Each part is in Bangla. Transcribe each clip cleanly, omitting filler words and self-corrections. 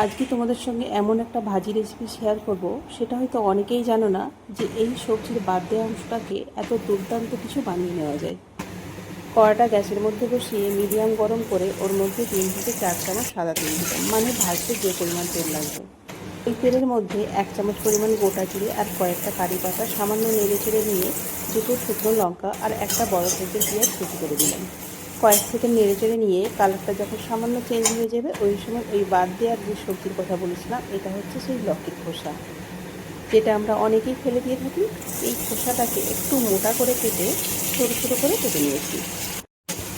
আজকে তোমাদের সঙ্গে এমন একটা ভাজি রেসিপি শেয়ার করব, সেটা হয়তো অনেকেই জানো না যে এই সবজির বাদ দেওয়া অংশটাকে এত দুর্দান্ত কিছু বানিয়ে নেওয়া যায়। কড়াটা গ্যাসের মধ্যে বসিয়ে মিডিয়াম গরম করে ওর মধ্যে 3 থেকে 4 চামচ সাদা তেল দিলাম, মানে ভাজতে যে পরিমাণ তেল লাগবে। ওই তেলের মধ্যে 1 চামচ পরিমাণ গোটা জিরে আর কয়েকটা কারি পাতা সামান্য নেড়ে চেড়ে নিয়ে 2টো শুকনো লঙ্কা আর একটা বড় সাইজের পেঁয়াজ কুচি করে দিলাম। কয়েক সেকেন্ড নেড়ে চেড়ে নিয়ে কালারটা যখন সামান্য চেঞ্জ হয়ে যাবে, ওই সময় ওই বাদ দেওয়ার যে সবজির কথা বলেছিলাম, এটা হচ্ছে সেই লক্ষ্মীর খোসা, যেটা আমরা অনেকেই ফেলে দিয়ে থাকি। এই খোসাটাকে একটু মোটা করে কেটে ছোটো ছোটো করে কেটে নিয়েছি,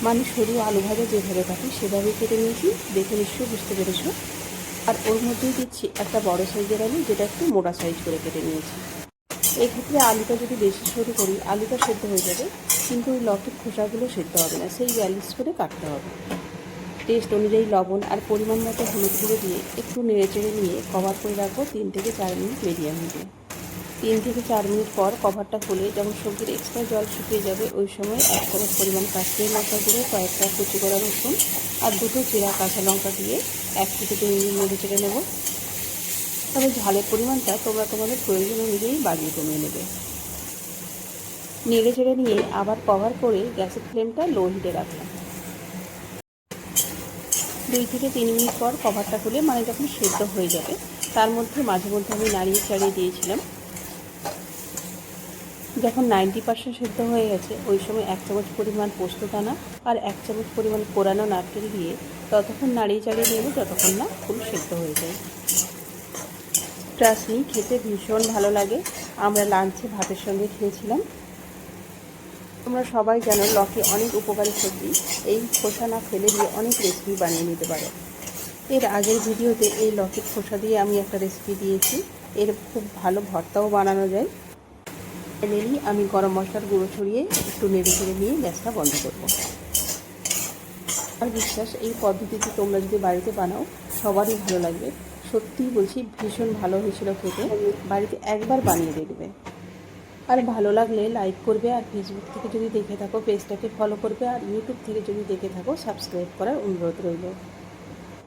মানে সরু আলু ভাজা যেভাবে কাটি সেভাবেই কেটে নিয়েছি, দেখে নিশ্চয়ই বুঝতে পেরেছো। আর ওর মধ্যেই দিচ্ছি একটা বড় সাইজের আলু, যেটা একটু মোটা সাইজ করে কেটে নিয়েছি। এক্ষেত্রে আলুটা যদি বেশি সরু করি, আলুটা সেদ্ধ হয়ে যাবে, কিন্তু ওই লকের খোসাগুলো সেদ্ধ হবে না, সেই ব্যালেন্স করে কাটতে হবে। টেস্ট অনুযায়ী লবণ আর পরিমাণ মতো হলুদ গুঁড়ো দিয়ে একটু নেড়ে চেড়ে নিয়ে কভার করে রাখবো 3 থেকে 4 মিনিট মিডিয়াম হিটে। 3 থেকে 4 মিনিট পর কভারটা খুলে যখন সবজির এক্সট্রা জল শুকিয়ে যাবে, ওই সময় 1 চামচ পরিমাণ কাশ্মীরি লঙ্কা গুঁড়ো, কয়েকটা কুচি করা রসুন আর 2টো চেরা কাঁচা লঙ্কা দিয়ে 1 থেকে 2 মিনিট নেড়ে চেড়ে নেব। তবে ঝালের পরিমাণটা তোমরা তোমাদের প্রয়োজন অনুযায়ী বাড়িয়ে কমিয়ে নেবে। নেড়ে চেড়ে নিয়ে আবার কভার করে গ্যাসের ফ্লেমটা লো হিটে রাখলাম। 2 থেকে 3 মিনিট পর কভারটা খুলে, মানে যখন সেদ্ধ হয়ে যাবে, তার মধ্যে মাঝে মধ্যে আমি নাড়িয়ে চাড়িয়ে দিয়েছিলাম। যখন 90% সেদ্ধ হয়ে গেছে, ওই সময় 1 চামচ পরিমাণ পোস্ত দানা আর 1 চামচ পরিমাণ কোরানো নারকেল দিয়ে ততক্ষণ নাড়িয়ে চাড়িয়ে নেব যতক্ষণ না ফুল সেদ্ধ হয়ে যায়। ট্রাস্ট মি, খেতে ভীষণ ভালো লাগে। আমরা লাঞ্চে ভাতের সঙ্গে খেয়েছিলাম। তোমরা সবাই জানো লকি অনেক উপকারী সবজি, এই খোসা না ফেলে দিয়ে অনেক রেসিপি বানিয়ে নিতে পারো। এর আগের ভিডিওতে এই লকির খোসা দিয়ে আমি একটা রেসিপি দিয়েছি, এর খুব ভালো ভর্তাও বানানো যায়। ফাইনালি আমি গরম মশলার গুঁড়ো ছড়িয়ে একটু নেড়ে চেড়ে নিয়ে গ্যাসটা বন্ধ করবো। আর বিশ্বাস, এই পদ্ধতিতে তোমরা যদি বাড়িতে বানাও সবারই ভালো লাগবে। সত্যিই বলছি, ভীষণ ভালো হয়েছিল খেতে। বাড়িতে একবার বানিয়ে দেখবে। আর ভালো লাগলে লাইক করবে, আর ফেসবুক থেকে যদি দেখে থাকো পেজটাকে ফলো করবে, আর ইউটিউব থেকে যদি দেখে থাকো সাবস্ক্রাইব করার অনুরোধ রইল।